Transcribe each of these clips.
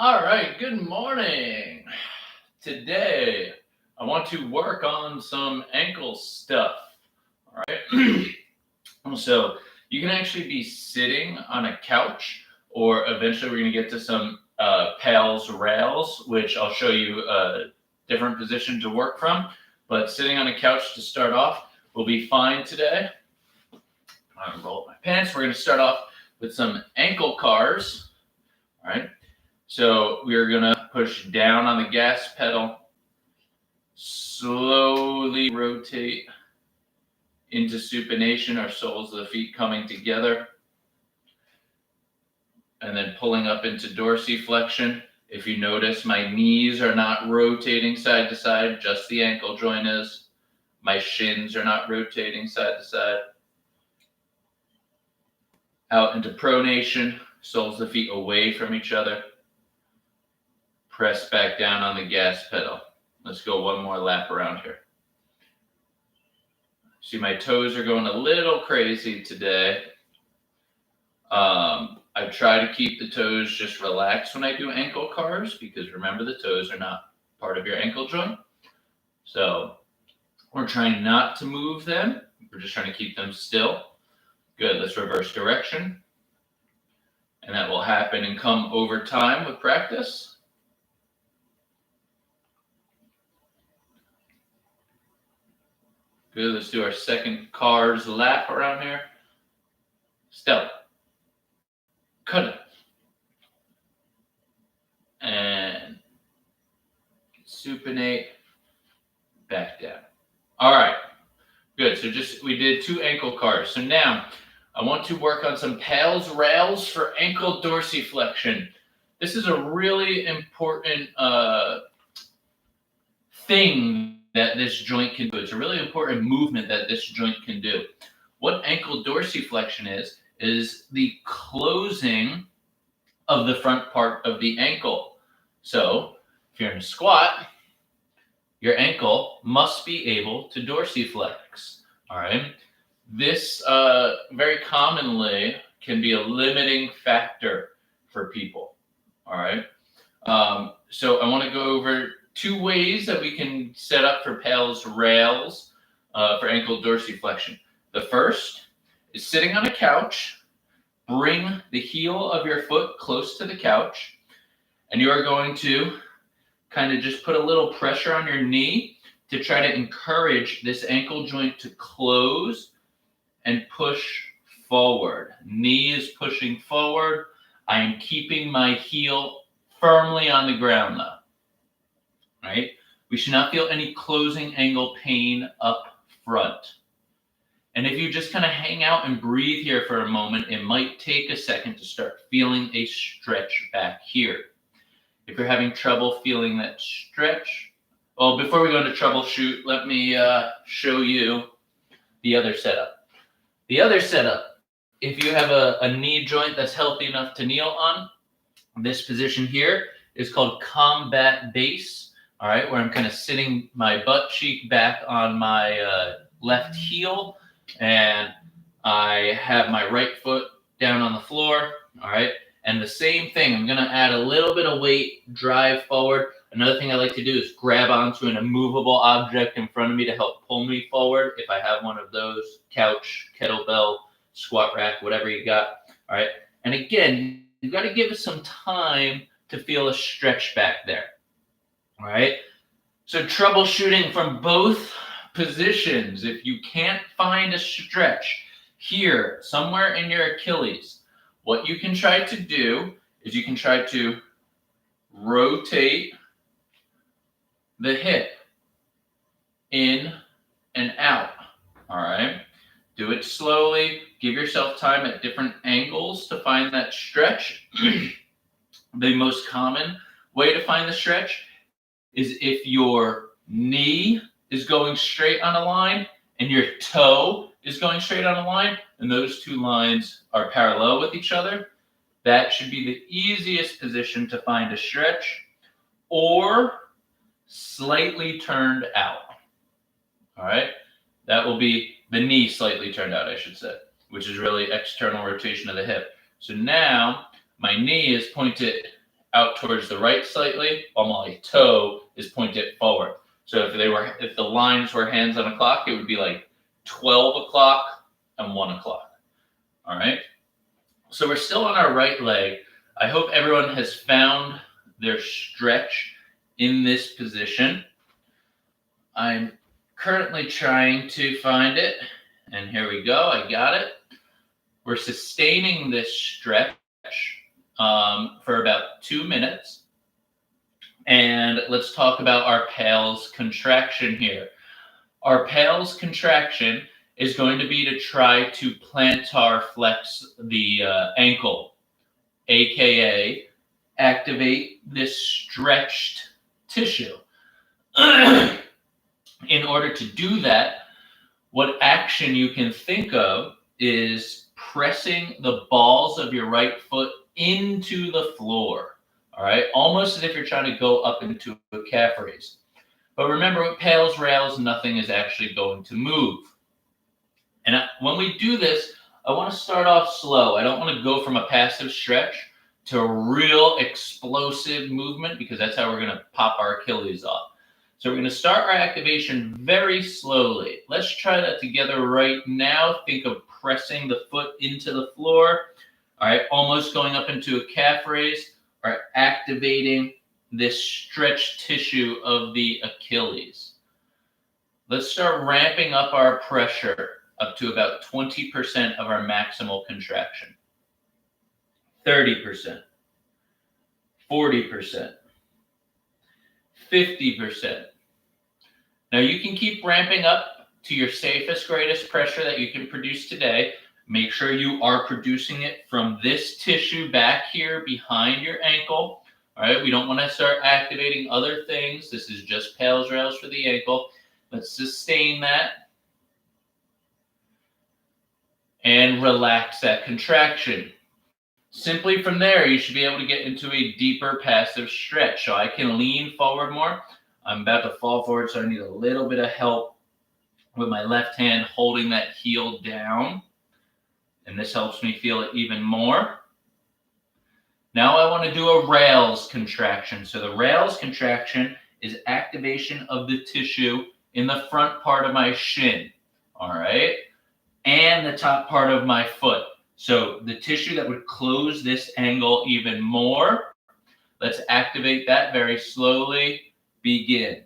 All right, good morning. Today, I want to work on some ankle stuff. All right. So, you can actually be sitting on a couch, or eventually, we're going to get to some PALS rails, which I'll show you a different position to work from. But sitting on a couch to start off will be fine today. I'm going to roll up my pants. We're going to start off with some ankle cars. All right. So we're going to push down on the gas pedal, slowly rotate into supination, our soles of the feet coming together, and then pulling up into dorsiflexion. If you notice, my knees are not rotating side to side, just the ankle joint is. My shins are not rotating side to side. Out into pronation, soles of the feet away from each other. Press back down on the gas pedal. Let's go one more lap around here. See, my toes are going a little crazy today. I try to keep the toes just relaxed when I do ankle cars, because remember, the toes are not part of your ankle joint. So we're trying not to move them. We're just trying to keep them still. Good. Let's reverse direction. And that will happen and come over time with practice. Good. Let's do our second cars lap around here. Step. Cut it. And supinate. Back down. All right. Good. So we did 2 ankle cars. So now I want to work on some PALS rails for ankle dorsiflexion. This is a really important thing that this joint can do. It's a really important movement that this joint can do. What ankle dorsiflexion is the closing of the front part of the ankle. So if you're in a squat, your ankle must be able to dorsiflex. All right. This very commonly can be a limiting factor for people. All right. So I want to go over 2 ways that we can set up for PALS rails for ankle dorsiflexion. The first is sitting on a couch. Bring the heel of your foot close to the couch, and you are going to kind of just put a little pressure on your knee to try to encourage this ankle joint to close and push forward. Knee is pushing forward. I am keeping my heel firmly on the ground though. Right? We should not feel any closing angle pain up front. And if you just kind of hang out and breathe here for a moment, it might take a second to start feeling a stretch back here. If you're having trouble feeling that stretch, well, before we go into troubleshoot, let me show you the other setup. The other setup, if you have a knee joint that's healthy enough to kneel on, this position here is called combat base, all right, where I'm kind of sitting my butt cheek back on my left heel, and I have my right foot down on the floor, all right? And the same thing, I'm going to add a little bit of weight, drive forward. Another thing I like to do is grab onto an immovable object in front of me to help pull me forward if I have one of those, couch, kettlebell, squat rack, whatever you got, all right? And again, you've got to give it some time to feel a stretch back there, all right? So troubleshooting from both positions. If you can't find a stretch here, somewhere in your Achilles, what you can try to do is you can try to rotate the hip in and out. All right. Do it slowly. Give yourself time at different angles to find that stretch. The most common way to find the stretch is if your knee is going straight on a line and your toe is going straight on a line, and those 2 lines are parallel with each other. That should be the easiest position to find a stretch, or slightly turned out. All right. That will be the knee slightly turned out, I should say, which is really external rotation of the hip. So now my knee is pointed out towards the right slightly, while my toe is pointed forward. So if the lines were hands on a clock, it would be like 12 o'clock and 1 o'clock. All right. So we're still on our right leg. I hope everyone has found their stretch in this position. I'm currently trying to find it. And here we go. I got it. We're sustaining this stretch for about 2 minutes. And let's talk about our PALS contraction here. Our PALS contraction is going to be to try to plantar flex the ankle, aka activate this stretched tissue. In order to do that, what action you can think of is pressing the balls of your right foot into the floor. All right, almost as if you're trying to go up into a calf raise. But remember, with PALS rails, nothing is actually going to move. And when we do this, I want to start off slow. I don't want to go from a passive stretch to a real explosive movement, because that's how we're going to pop our Achilles off. So we're going to start our activation very slowly. Let's try that together right now. Think of pressing the foot into the floor. All right, almost going up into a calf raise. All right, activating this stretched tissue of the Achilles. Let's start ramping up our pressure up to about 20% of our maximal contraction. 30%, 40%, 50%. Now you can keep ramping up to your safest, greatest pressure that you can produce today. Make sure you are producing it from this tissue back here behind your ankle. All right, we don't want to start activating other things. This is just PALS rails for the ankle. Let's sustain that. And relax that contraction. Simply from there, you should be able to get into a deeper passive stretch. So I can lean forward more. I'm about to fall forward, so I need a little bit of help with my left hand holding that heel down. And this helps me feel it even more. Now I want to do a rails contraction. So the rails contraction is activation of the tissue in the front part of my shin. All right. And the top part of my foot. So the tissue that would close this angle even more. Let's activate that very slowly. Begin.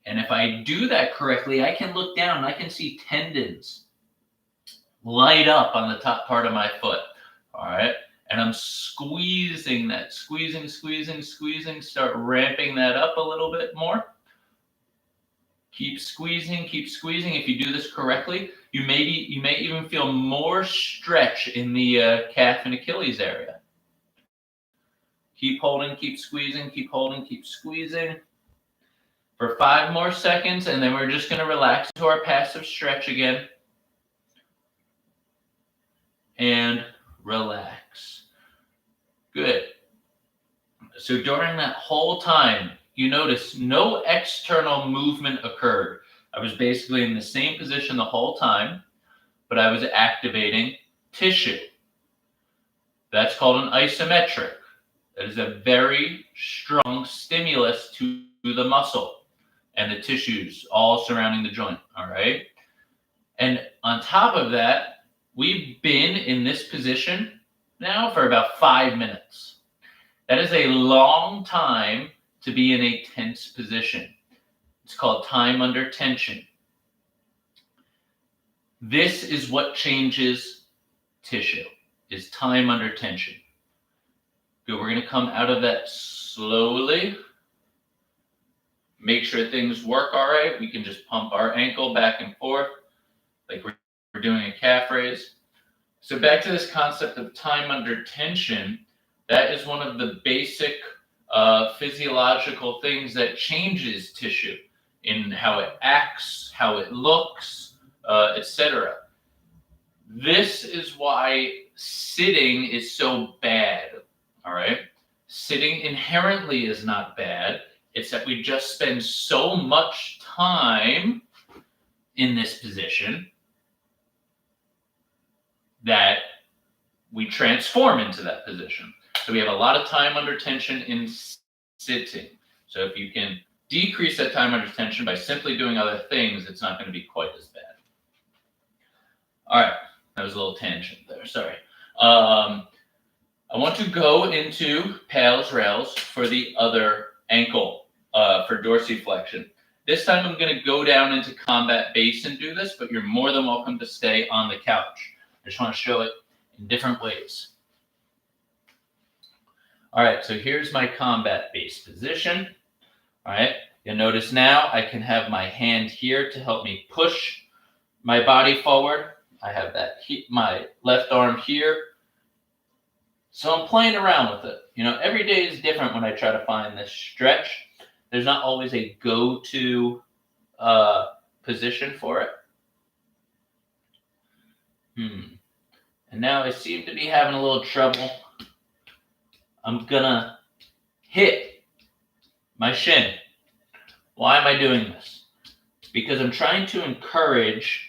And if I do that correctly, I can look down and I can see tendons light up on the top part of my foot. All right. And I'm squeezing that, squeezing. Start ramping that up a little bit more. Keep squeezing. If you do this correctly, you may even feel more stretch in the calf and Achilles area. Keep holding, keep squeezing, keep holding, keep squeezing. For 5 more seconds, and then we're just going to relax to our passive stretch again. And relax. Good. So during that whole time, you notice no external movement occurred. I was basically in the same position the whole time, but I was activating tissue. That's called an isometric. That is a very strong stimulus to the muscle and the tissues all surrounding the joint, all right? And on top of that, we've been in this position now for about 5 minutes. That is a long time to be in a tense position. It's called time under tension. This is what changes tissue, is time under tension. Good, we're going to come out of that slowly. Make sure things work all right. We can just pump our ankle back and forth like we're doing a calf raise. So back to this concept of time under tension, that is one of the basic physiological things that changes tissue in how it acts, how it looks, etc. This is why sitting is so bad, all right? Sitting inherently is not bad. It's that we just spend so much time in this position that we transform into that position. So we have a lot of time under tension in sitting. So if you can decrease that time under tension by simply doing other things, it's not going to be quite as bad. All right, that was a little tangent there, sorry. I want to go into pals rails for the other ankle for dorsiflexion. This time I'm going to go down into combat base and do this, but you're more than welcome to stay on the couch. I just want to show it in different ways. All right, so here's my combat base position. All right, you'll notice now I can have my hand here to help me push my body forward. I have that my left arm here. So I'm playing around with it. You know, every day is different when I try to find this stretch. There's not always a go-to position for it. And now I seem to be having a little trouble. I'm gonna hit my shin. Why am I doing this? Because I'm trying to encourage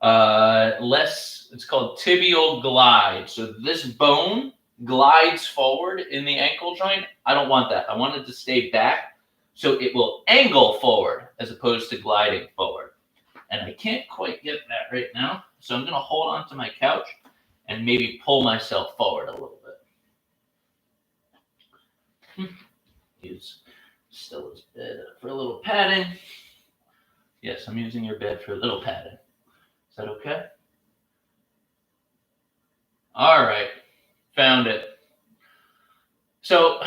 less, it's called tibial glide. So this bone glides forward in the ankle joint. I don't want that. I want it to stay back so it will angle forward as opposed to gliding forward. And I can't quite get that right now. So I'm going to hold on to my couch and maybe pull myself forward a little bit. Use Stella's bed for a little padding. Yes, I'm using your bed for a little padding. Is that okay? All right, found it. So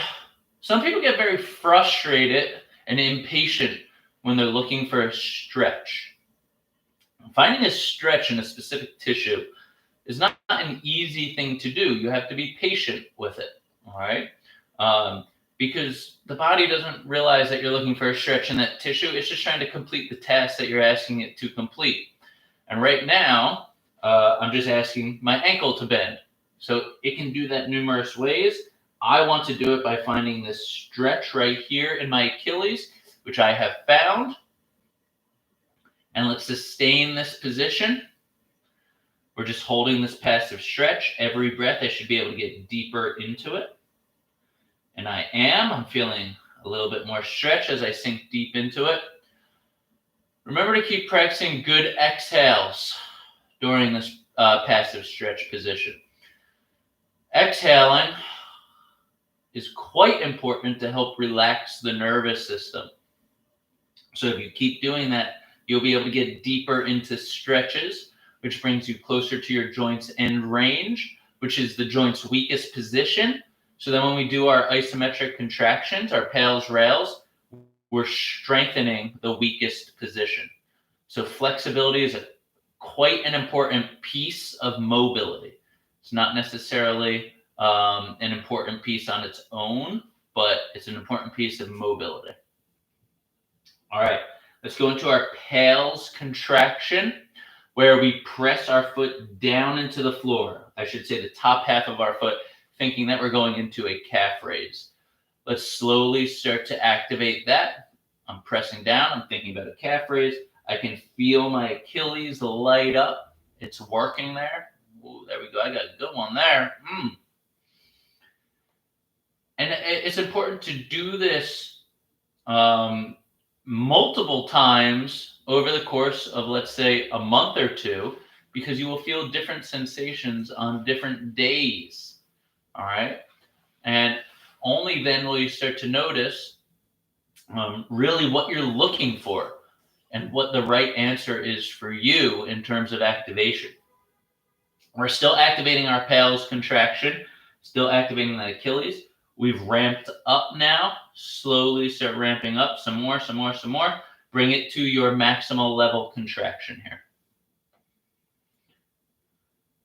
some people get very frustrated and impatient when they're looking for a stretch. Finding a stretch in a specific tissue is not an easy thing to do. You have to be patient with it, all right? Because the body doesn't realize that you're looking for a stretch in that tissue. It's just trying to complete the task that you're asking it to complete. And right now, I'm just asking my ankle to bend. So it can do that numerous ways. I want to do it by finding this stretch right here in my Achilles, which I have found. And let's sustain this position. We're just holding this passive stretch. Every breath, I should be able to get deeper into it. And I am. I'm feeling a little bit more stretch as I sink deep into it. Remember to keep practicing good exhales during this passive stretch position. Exhaling is quite important to help relax the nervous system. So if you keep doing that, you'll be able to get deeper into stretches, which brings you closer to your joint's end range, which is the joint's weakest position. So then when we do our isometric contractions, our pals rails, we're strengthening the weakest position. So flexibility is quite an important piece of mobility. It's not necessarily an important piece on its own, but it's an important piece of mobility. All right, let's go into our pals contraction, where we press our foot down into the floor. I should say the top half of our foot, thinking that we're going into a calf raise. Let's slowly start to activate that. I'm pressing down. I'm thinking about a calf raise. I can feel my Achilles light up. It's working there. Ooh, there we go. I got a good one there. And it's important to do this multiple times over the course of, let's say, a month or two, because you will feel different sensations on different days. All right. And only then will you start to notice really what you're looking for and what the right answer is for you in terms of activation. We're still activating our pals contraction, still activating the Achilles. We've ramped up now. Slowly start ramping up some more. Bring it to your maximal level contraction here.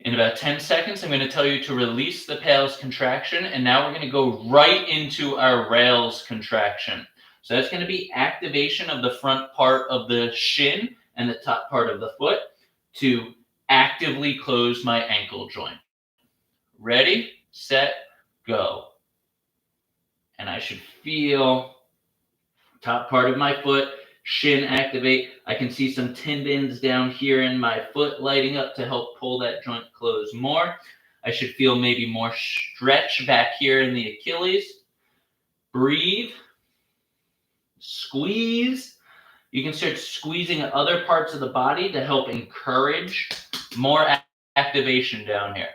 In about 10 seconds, I'm going to tell you to release the pals contraction, and now we're going to go right into our rails contraction. So that's going to be activation of the front part of the shin and the top part of the foot to actively close my ankle joint. Ready, set, go. And I should feel top part of my foot, shin activate. I can see some tendons down here in my foot lighting up to help pull that joint close more. I should feel maybe more stretch back here in the Achilles. Breathe. Squeeze. You can start squeezing other parts of the body to help encourage more activation down here.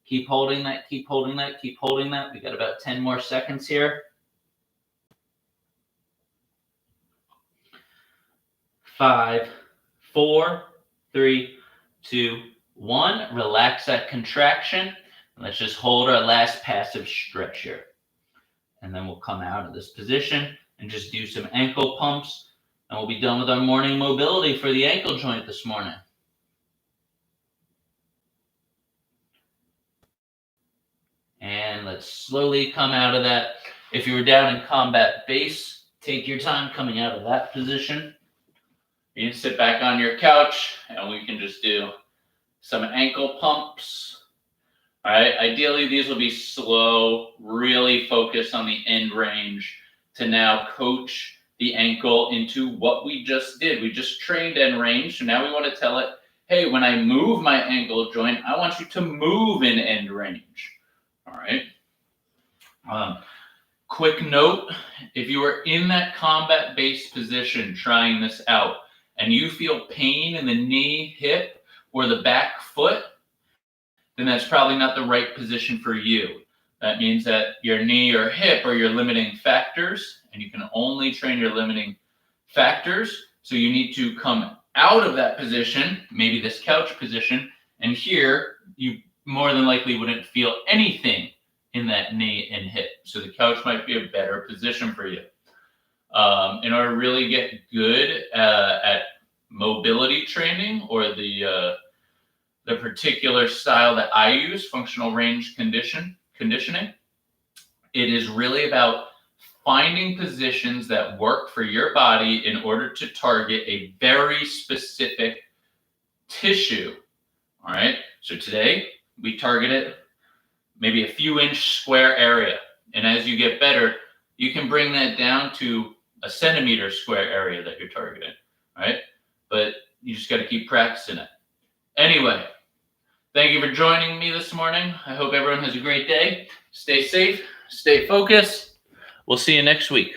Keep holding that, keep holding that, keep holding that. We got about 10 more seconds here. 5, 4, 3, 2, 1. Relax that contraction. Let's just hold our last passive stretch here. And then we'll come out of this position and just do some ankle pumps. And we'll be done with our morning mobility for the ankle joint this morning. And let's slowly come out of that. If you were down in combat base, take your time coming out of that position. You can sit back on your couch and we can just do some ankle pumps. All right, ideally these will be slow, really focus on the end range to now coach the ankle into what we just did. We just trained end range, so now we want to tell it, hey, when I move my ankle joint, I want you to move in end range. All right. Quick note, if you are in that combat-based position trying this out and you feel pain in the knee, hip, or the back foot, then that's probably not the right position for you. That means that your knee or hip are your limiting factors, and you can only train your limiting factors. So you need to come out of that position, maybe this couch position, and here you more than likely wouldn't feel anything in that knee and hip. So the couch might be a better position for you. In order to really get good at mobility training or the particular style that I use, functional range conditioning, it is really about finding positions that work for your body in order to target a very specific tissue. All right. So today we targeted maybe a few inch square area. And as you get better, you can bring that down to a centimeter square area that you're targeting. All right. But you just got to keep practicing it. Anyway, thank you for joining me this morning. I hope everyone has a great day. Stay safe, stay focused. We'll see you next week.